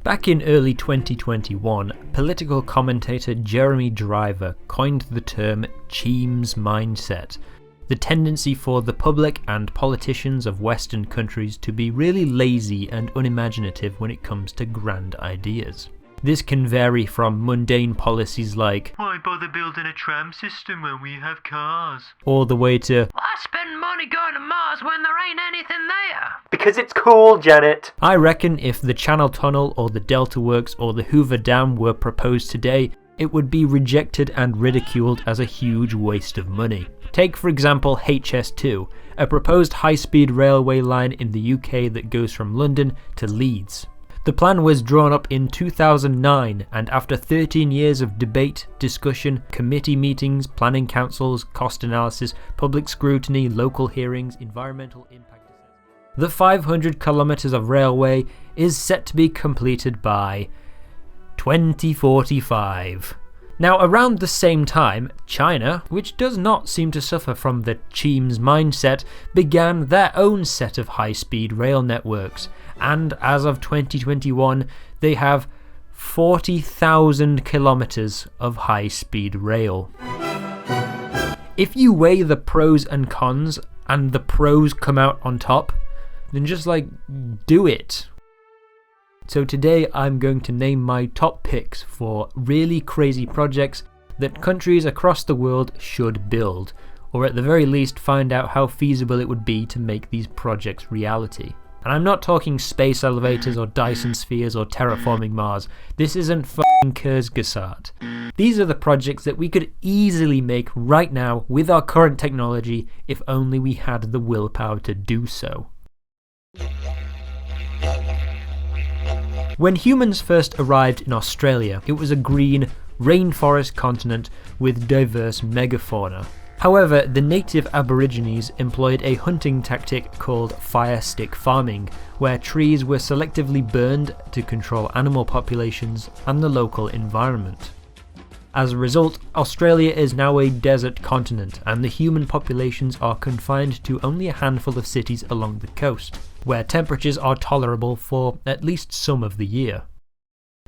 Back in early 2021, political commentator Jeremy Driver coined the term Cheam's mindset, the tendency for the public and politicians of Western countries to be really lazy and unimaginative when it comes to grand ideas. This can vary from mundane policies like, why bother building a tram system when we have cars? All the way to, why spend money going to Mars when there ain't anything there? Because it's cool, Janet. I reckon if the Channel Tunnel or the Delta Works or the Hoover Dam were proposed today, it would be rejected and ridiculed as a huge waste of money. Take for example HS2, a proposed high-speed railway line in the UK that goes from London to Leeds. The plan was drawn up in 2009, and after 13 years of debate, discussion, committee meetings, planning councils, cost analysis, public scrutiny, local hearings, environmental impact assessment, the 500 kilometres of railway is set to be completed by 2045. Now, around the same time, China, which does not seem to suffer from the Cheam's mindset, began their own set of high-speed rail networks, and as of 2021, they have 40,000 kilometres of high-speed rail. If you weigh the pros and cons, and the pros come out on top, then just do it. So today I'm going to name my top picks for really crazy projects that countries across the world should build, or at the very least find out how feasible it would be to make these projects reality. And I'm not talking space elevators or Dyson spheres or terraforming Mars. This isn't f***ing Kurzgesagt. These are the projects that we could easily make right now with our current technology if only we had the willpower to do so. When humans first arrived in Australia, it was a green, rainforest continent with diverse megafauna. However, the native Aborigines employed a hunting tactic called fire stick farming, where trees were selectively burned to control animal populations and the local environment. As a result, Australia is now a desert continent, and the human populations are confined to only a handful of cities along the coast, where temperatures are tolerable for at least some of the year.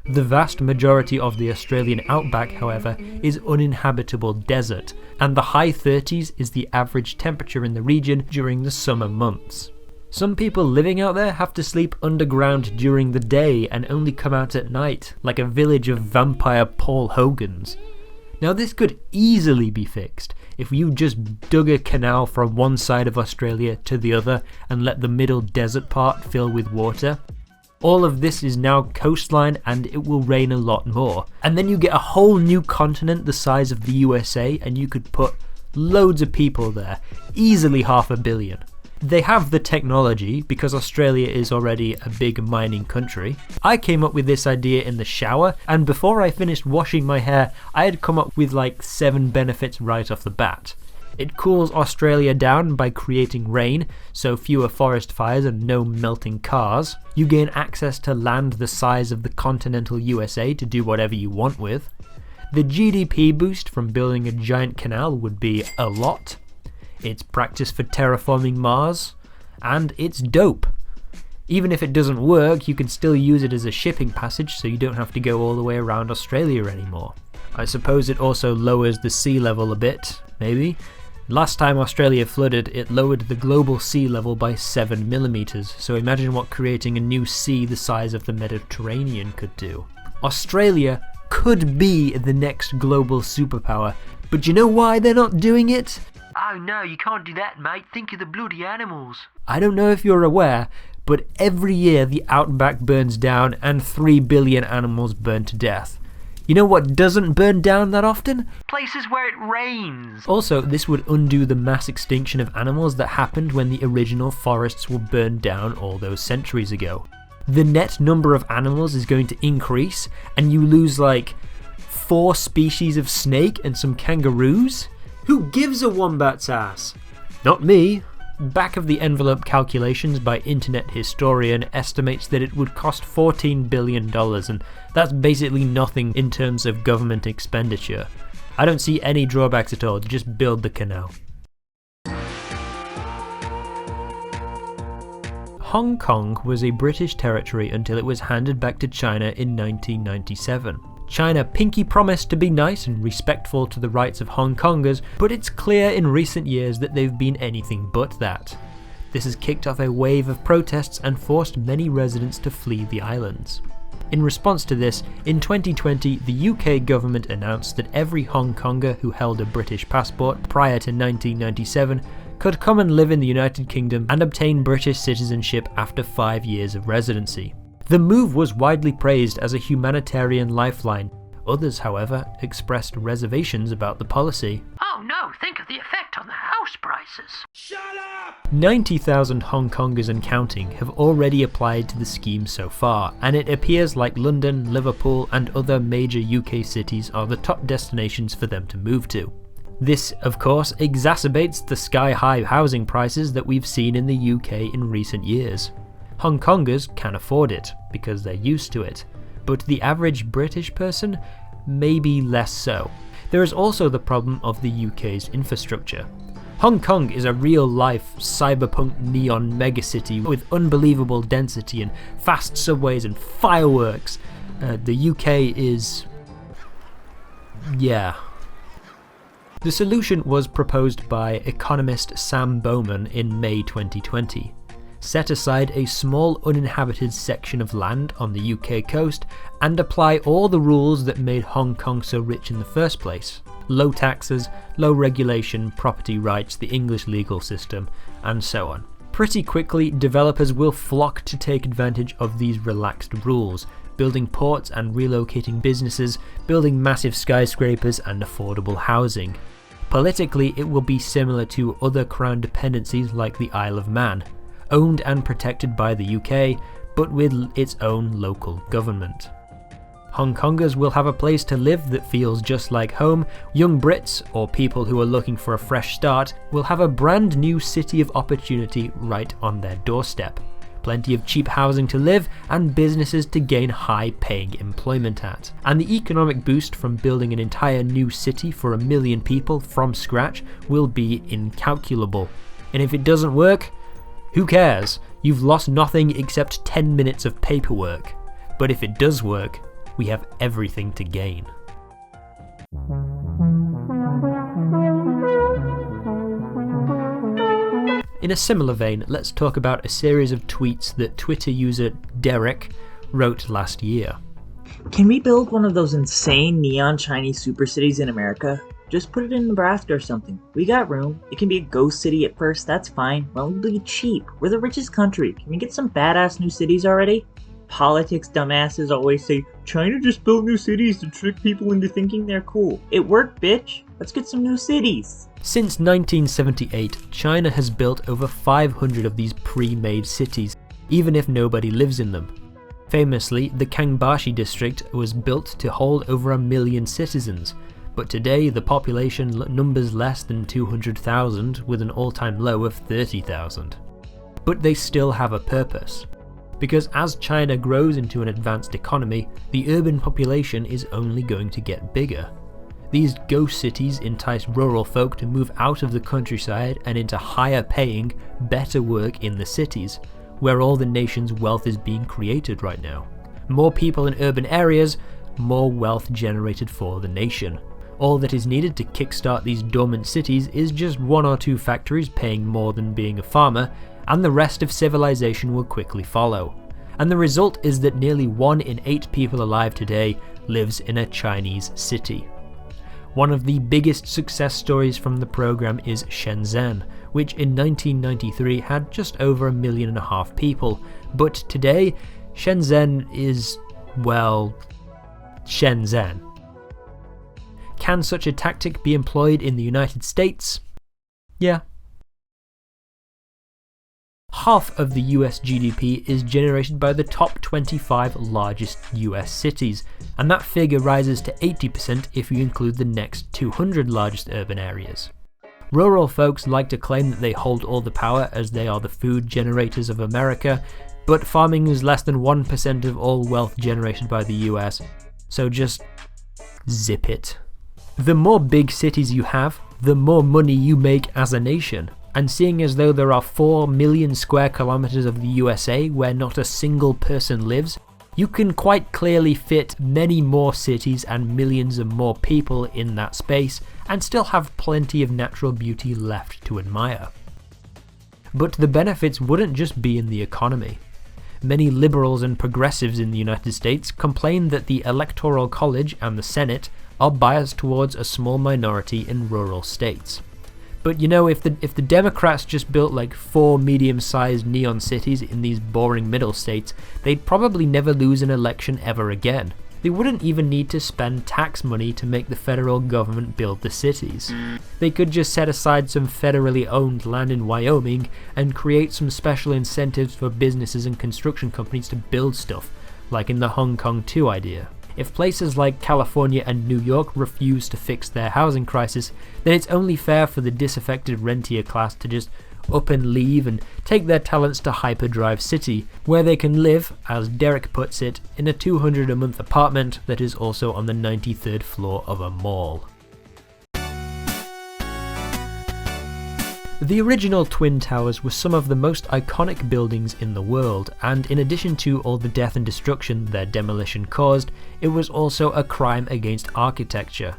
The vast majority of the Australian outback, however, is uninhabitable desert, and the high 30s is the average temperature in the region during the summer months. Some people living out there have to sleep underground during the day and only come out at night, like a village of vampire Paul Hogans. Now this could easily be fixed if you just dug a canal from one side of Australia to the other and let the middle desert part fill with water. All of this is now coastline and it will rain a lot more. And then you get a whole new continent the size of the USA and you could put loads of people there, easily 500 million. They have the technology because Australia is already a big mining country. I came up with this idea in the shower, and before I finished washing my hair, I had come up with 7 benefits right off the bat. It cools Australia down by creating rain, so fewer forest fires and no melting cars. You gain access to land the size of the continental USA to do whatever you want with. The GDP boost from building a giant canal would be a lot. It's practice for terraforming Mars, and it's dope. Even if it doesn't work, you can still use it as a shipping passage so you don't have to go all the way around Australia anymore. I suppose it also lowers the sea level a bit, maybe. Last time Australia flooded, it lowered the global sea level by 7 millimeters, so imagine what creating a new sea the size of the Mediterranean could do. Australia could be the next global superpower, but you know why they're not doing it? Oh no, you can't do that, mate. Think of the bloody animals. I don't know if you're aware, but every year the outback burns down and 3 billion animals burn to death. You know what doesn't burn down that often? Places where it rains. Also, this would undo the mass extinction of animals that happened when the original forests were burned down all those centuries ago. The net number of animals is going to increase, and you lose 4 species of snake and some kangaroos? Who gives a wombat's ass? Not me. Back of the envelope calculations by Internet Historian estimates that it would cost $14 billion, and that's basically nothing in terms of government expenditure. I don't see any drawbacks at all, just build the canal. Hong Kong was a British territory until it was handed back to China in 1997. China pinky promised to be nice and respectful to the rights of Hong Kongers, but it's clear in recent years that they've been anything but that. This has kicked off a wave of protests and forced many residents to flee the islands. In response to this, in 2020, the UK government announced that every Hong Konger who held a British passport prior to 1997 could come and live in the United Kingdom and obtain British citizenship after 5 years of residency. The move was widely praised as a humanitarian lifeline. Others, however, expressed reservations about the policy. Oh no, think of the effect on the house prices. Shut up! 90,000 Hong Kongers and counting have already applied to the scheme so far, and it appears like London, Liverpool and other major UK cities are the top destinations for them to move to. This, of course, exacerbates the sky-high housing prices that we've seen in the UK in recent years. Hong Kongers can afford it, because they're used to it, but the average British person, maybe less so. There is also the problem of the UK's infrastructure. Hong Kong is a real-life cyberpunk neon megacity with unbelievable density and fast subways and fireworks. The UK is... yeah. The solution was proposed by economist Sam Bowman in May 2020. Set aside a small uninhabited section of land on the UK coast and apply all the rules that made Hong Kong so rich in the first place. Low taxes, low regulation, property rights, the English legal system, and so on. Pretty quickly, developers will flock to take advantage of these relaxed rules, building ports and relocating businesses, building massive skyscrapers and affordable housing. Politically, it will be similar to other crown dependencies like the Isle of Man, owned and protected by the UK, but with its own local government. Hong Kongers will have a place to live that feels just like home. Young Brits, or people who are looking for a fresh start, will have a brand new city of opportunity right on their doorstep. Plenty of cheap housing to live and businesses to gain high-paying employment at. And the economic boost from building an entire new city for 1 million people from scratch will be incalculable. And if it doesn't work, who cares? You've lost nothing except 10 minutes of paperwork. But if it does work, we have everything to gain. In a similar vein, let's talk about a series of tweets that Twitter user Derek wrote last year. Can we build one of those insane neon Chinese super cities in America? Just put it in Nebraska or something. We got room. It can be a ghost city at first, that's fine. Why don't we be cheap? We're the richest country. Can we get some badass new cities already? Politics dumbasses always say, China just built new cities to trick people into thinking they're cool. It worked, bitch. Let's get some new cities. Since 1978, China has built over 500 of these pre-made cities, even if nobody lives in them. Famously, the Kangbashi district was built to hold over 1 million citizens, but today the population numbers less than 200,000 with an all-time low of 30,000. But they still have a purpose. Because as China grows into an advanced economy, the urban population is only going to get bigger. These ghost cities entice rural folk to move out of the countryside and into higher paying, better work in the cities, where all the nation's wealth is being created right now. More people in urban areas, more wealth generated for the nation. All that is needed to kickstart these dormant cities is just 1 or 2 factories paying more than being a farmer, and the rest of civilization will quickly follow. And the result is that nearly 1 in 8 people alive today lives in a Chinese city. One of the biggest success stories from the program is Shenzhen, which in 1993 had just over 1.5 million people, but today Shenzhen is, well, Shenzhen. Can such a tactic be employed in the United States? Yeah. Half of the US GDP is generated by the top 25 largest US cities, and that figure rises to 80% if you include the next 200 largest urban areas. Rural folks like to claim that they hold all the power as they are the food generators of America, but farming is less than 1% of all wealth generated by the US, so just zip it. The more big cities you have, the more money you make as a nation. And seeing as though there are 4 million square kilometers of the USA where not a single person lives, you can quite clearly fit many more cities and millions of more people in that space and still have plenty of natural beauty left to admire. But the benefits wouldn't just be in the economy. Many liberals and progressives in the United States complain that the Electoral College and the Senate are biased towards a small minority in rural states. But you know, if the Democrats just built like 4 medium-sized neon cities in these boring middle states, they'd probably never lose an election ever again. They wouldn't even need to spend tax money to make the federal government build the cities. They could just set aside some federally owned land in Wyoming and create some special incentives for businesses and construction companies to build stuff, like in the Hong Kong 2 idea. If places like California and New York refuse to fix their housing crisis, then it's only fair for the disaffected rentier class to just up and leave and take their talents to Hyperdrive City, where they can live, as Derek puts it, in a $200 a month apartment that is also on the 93rd floor of a mall. The original Twin Towers were some of the most iconic buildings in the world, and in addition to all the death and destruction their demolition caused, it was also a crime against architecture.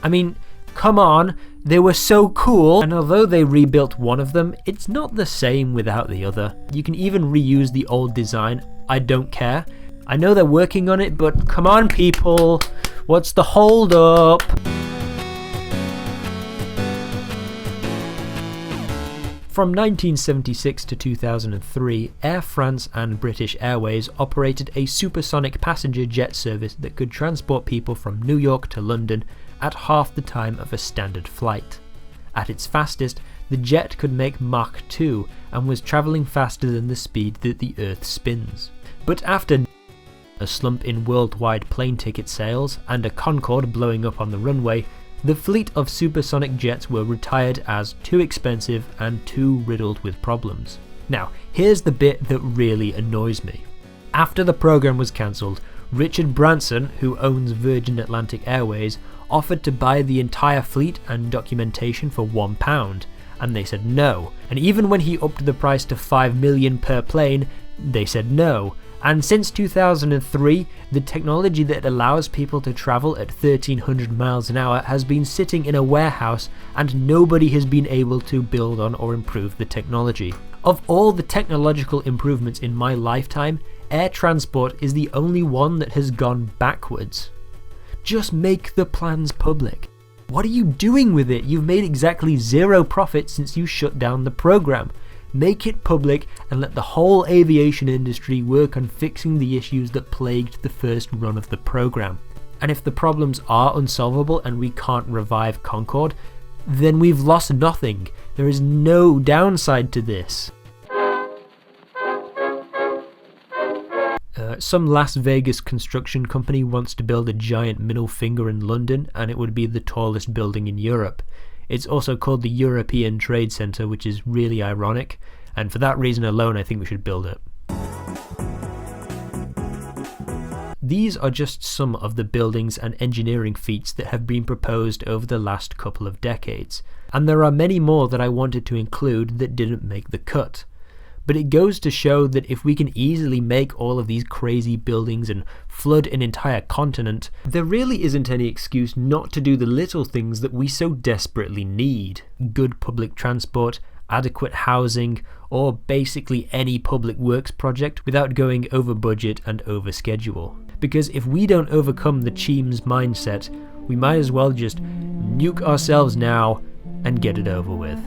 I mean, come on, they were so cool, and although they rebuilt one of them, it's not the same without the other. You can even reuse the old design, I don't care. I know they're working on it, but come on people, what's the hold up? From 1976 to 2003, Air France and British Airways operated a supersonic passenger jet service that could transport people from New York to London at half the time of a standard flight. At its fastest, the jet could make Mach 2 and was travelling faster than the speed that the Earth spins. But after a slump in worldwide plane ticket sales and a Concorde blowing up on the runway, the fleet of supersonic jets were retired as too expensive and too riddled with problems. Now, here's the bit that really annoys me. After the program was cancelled, Richard Branson, who owns Virgin Atlantic Airways, offered to buy the entire fleet and documentation for £1, and they said no. And even when he upped the price to $5 million per plane, they said no. And since 2003, the technology that allows people to travel at 1300 miles an hour has been sitting in a warehouse, and nobody has been able to build on or improve the technology. Of all the technological improvements in my lifetime, air transport is the only one that has gone backwards. Just make the plans public. What are you doing with it? You've made exactly zero profit since you shut down the program. Make it public and let the whole aviation industry work on fixing the issues that plagued the first run of the program. And if the problems are unsolvable and we can't revive Concorde, then we've lost nothing. There is no downside to this. Some Las Vegas construction company wants to build a giant middle finger in London, and it would be the tallest building in Europe. It's also called the European Trade Centre, which is really ironic, and for that reason alone I think we should build it. These are just some of the buildings and engineering feats that have been proposed over the last couple of decades, and there are many more that I wanted to include that didn't make the cut. But it goes to show that if we can easily make all of these crazy buildings and flood an entire continent, there really isn't any excuse not to do the little things that we so desperately need. Good public transport, adequate housing, or basically any public works project without going over budget and over schedule. Because if we don't overcome the Cheems mindset, we might as well just nuke ourselves now and get it over with.